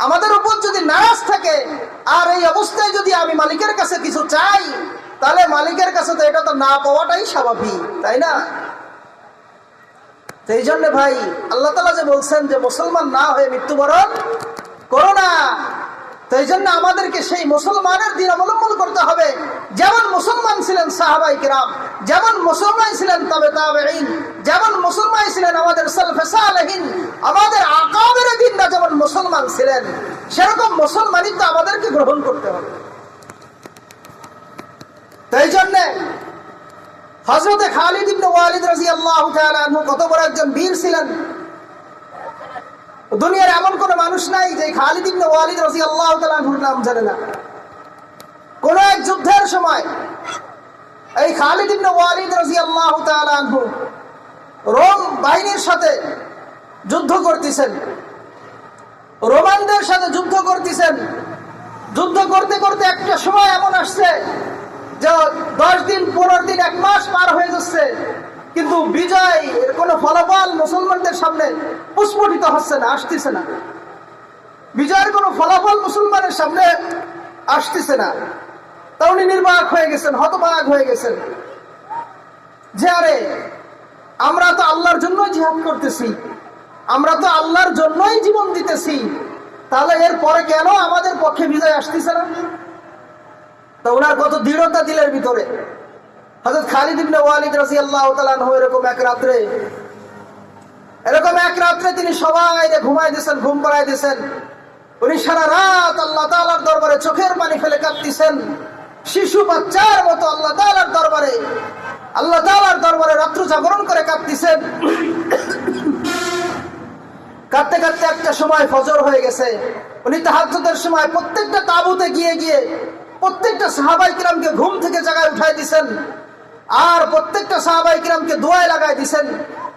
আমাদের উপর যদি নারাজ থাকে, আর এই অবস্থায় যদি আমি মালিকের কাছে কিছু চাই, তাহলে মালিকের কাছে তো এটা তো না পাওয়াটাই স্বাভাবিক, তাই না? এই জন্য ভাই আল্লাহ তাআলা যে বলছেন যে মুসলমান না হয়ে মৃত্যুবরণ করো না, তো এই জন্য আমাদেরকে সেই মুসলমানের দিন অবলম্বন করতে হবে। যেমন মুসলমান ছিলেন সাহাবায়ে কিরাম, যেমন মুসলমান ছিলেন তাবে তাবেঈন, যেমন মুসলমান ছিলেন আমাদের সালফে সালেহিন, আমাদের আকাবের দিনরা যেমন মুসলমান ছিলেন, সেরকম মুসলমানিত্ব আমাদেরকে গ্রহণ করতে হবে। তাই জন্য হযরতে খালিদ ইবনে ওয়ালিদ রাদিয়াল্লাহু তাআলা আনহু কত বড় একজন বীর ছিলেন। দুনিয়ার এমন কোন মানুষ নাই যে খালিদ ইবনে ওয়ালিদ রাদিয়াল্লাহু তাআলা আনহুর নাম জানে না। কোন এক যুদ্ধের সময় এই খালিদ ইবনে ওয়ালিদ রাদিয়াল্লাহু তাআলা আনহু রোম বাহিনীর সাথে যুদ্ধ করতেছেন, রোমানদের সাথে যুদ্ধ করতেছেন। যুদ্ধ করতে করতে একটা সময় এমন আসছে যে 10 দিন 15 দিন 1 মাস পার হয়ে যাচ্ছে, কিন্তু বিজয় এর কোনো ফলাফল মুসলমানদের সামনে প্রস্ফুটিত হচ্ছে না, আসতেছে না। বিজয়ের কোনো ফলাফল মুসলমানের সামনে আসতেছে না। তা উনি নির্বাক হয়ে গেছেন, হতবাক হয়ে গেছেন যে আরে আমরা তো আল্লাহর জন্য জিহাদ করতেছি, আমরা তো আল্লাহর জন্যই জীবন দিতেছি, তাহলে এর পরে কেন আমাদের পক্ষে বিজয় আসতেছে না? তো ওনার কত দৃঢ়তা দিলের ভিতরে। হযরত খালিদ ইবনে ওয়ালিদ রাদিয়াল্লাহু তাআলা আনহু এরকম এক রাত্রে তিনি সবাইকে ঘুমায় দিয়েছেন, ঘুম পাড়ায় দিয়েছেন। উনি সারা রাত আল্লাহ তাআলার দরবারে চোখের পানি ফেলে কাঁদতেছেন, শিশু বাচ্চার মতো আল্লাহ তাআলার দরবারে রাত্র জাগরণ করে কাঁদতেছেন। কাঁদতে কাঁদতে একটা সময় ফজর হয়ে গেছে। উনি তাহাজ্জুদের সময় প্রত্যেকটা তাঁবুতে গিয়ে প্রত্যেকটা সাহাবায়ে কিরামকে ঘুম থেকে জাগায় উঠাই দিয়েছেন, আর প্রত্যেকটা সাহাবায়ে কিরামকে দোয়ায় লাগাই দিয়েছেন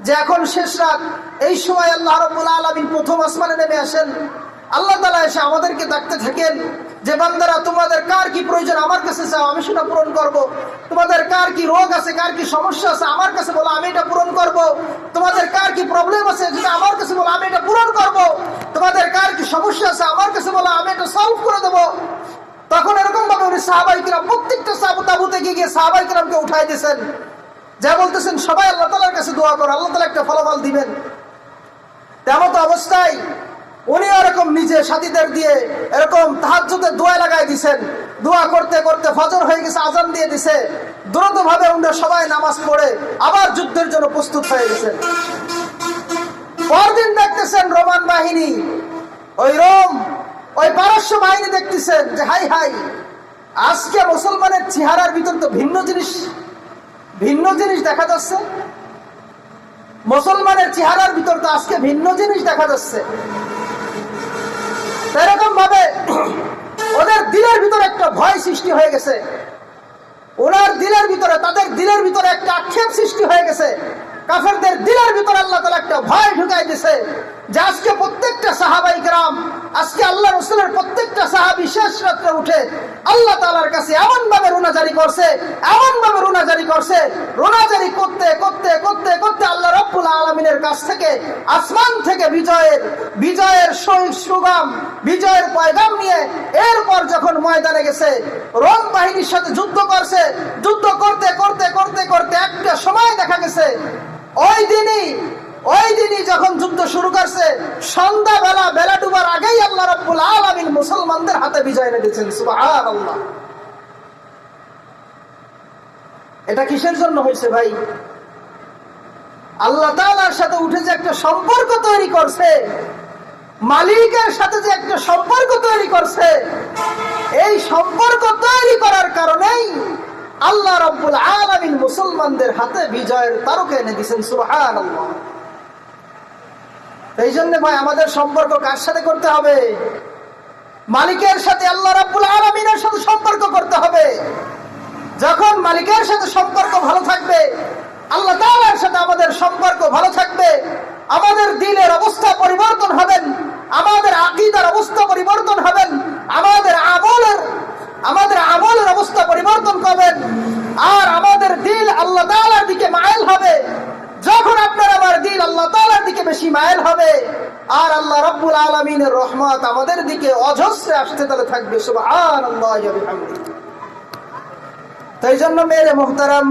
যে এখন শেষ রাত, এই সময় আল্লাহ রাব্বুল আলামিন প্রথম আসমানে নেমে আসেন। আল্লাহ তাআলা এসে আমাদেরকে ডাকতে থাকেন যে বান্দারা তোমাদের কার কি প্রয়োজন আমার কাছে চাও, আমি সেটা পূরণ করব। তোমাদের কার কি রোগ আছে, কার কি সমস্যা আছে আমার কাছে বলো, আমি এটা পূরণ করব। তোমাদের কার কি প্রবলেম আছে যেটা আমার কাছে বলো, আমি এটা পূরণ করব। তোমাদের কার কি সমস্যা আছে আমার কাছে বলো, আমি এটা সলভ করে দেবো। তখন এরকম ভাবে উনি সাহাবায়ে কিরাম প্রত্যেকটা তাঁবুতে গিয়ে সাহাবায়ে কিরামকে উঠাই দিয়েছেন, যা বলতেছেন সবাই আল্লাহ তাআলার কাছে দোয়া করো, আল্লাহ তাআলা একটা ফলাফল দিবেন। তেমন অবস্থায় উনি এরকম নিজে সাথীদের দিয়ে এরকম তাহাজ্জুদের দোয়া লাগাই দিয়েছেন। দোয়া করতে করতে ফজর হয়ে গেছে, আজান দিয়ে দিছে। দ্রুত ভাবে উনি সবাই নামাজ পড়ে আবার যুদ্ধের জন্য প্রস্তুত হয়ে গেছেন। পরদিন দেখতেছেন রোমান বাহিনী, ওই পারস্য বাহিনী দেখতেছেন যে হাই হাই, আজকে মুসলমানের চেহারার ভিতর তো ভিন্ন জিনিস দেখা যাচ্ছে। মুসলমানের চেহারার ভিতর তো আজকে ভিন্ন জিনিস দেখা যাচ্ছে। এরকম ভাবে ওদের দিলের ভিতরে একটা ভয় সৃষ্টি হয়ে গেছে। তাদের দিলের ভিতরে একটা আক্ষেপ সৃষ্টি হয়ে গেছে। কাফেরদের দিলের ভিতরে আল্লাহ তাআলা একটা ভয় ঢুকাই দিয়েছে যে আজকে প্রত্যেকটা সাহাবায়ে কিরাম, আজকে আল্লাহ রাসূলের প্রত্যেকটা সাহাবী শেষ রাতে উঠে আল্লাহ তাআলার কাছে এমন ভাবে রুনাজারি করছে, রুনাজারি করতে আল্লাহ রাব্বুল আলামিনের কাছ থেকে, আসমান থেকে বিজয়ের সুগাম, বিজয়ের পয়গাম নিয়ে এরপর যখন ময়দানে গেছে, রোম বাহিনীর সাথে যুদ্ধ করতে একটা সময় দেখা গেছে ওই দিনই যখন যুদ্ধ শুরু করছে, সন্ধ্যাবেলা বেলা ডুবার আগেই আল্লাহ রাব্বুল আলামিন মুসলমানদের হাতে বিজয় এনে দিয়েছেন। সুবহানাল্লাহ। এটা কিসের জন্য হয়েছে ভাই? আল্লাহ তাআলার সাথে উঠে যে একটা সম্পর্ক তৈরি করছে, মালিকের সাথে যে একটা সম্পর্ক তৈরি করছে, এই সম্পর্ক তৈরি করার কারণেই আল্লাহ রাব্বুল আলামিন মুসলমানদের হাতে বিজয়ের তারকা এনে দিয়েছেন। সুবহানাল্লাহ। এই জন্য ভাই আমাদের সম্পর্ক কার সাথে করতে হবে? মালিকের সাথে, আল্লাহ রাব্বুল আলামিনের সাথে সম্পর্ক করতে হবে। যখন মালিকের সাথে সম্পর্ক ভালো থাকবে, আল্লাহ তাআলার সাথে আমাদের সম্পর্ক ভালো থাকবে, আমাদের দিলের অবস্থা পরিবর্তন হবেন, আমাদের আকীদার অবস্থা পরিবর্তন হবেন, আমাদের আমলের অবস্থা পরিবর্তন করবেন, আর আমাদের দিল আল্লাহ তাআলার দিকে মাইল হবে। যখন আপনার আমার দিল আল্লাহ তাআলার দিকে বেশি মাইল হবে, আর আল্লাহ রাব্বুল আলামিনের রহমত আমাদের আমাদের দিকে অজস্রে আসতে তাহলে থাকবে। সুবহানাল্লাহি ওয়া বিহামদিহি। তাই জন্য মেরে মুহতারাম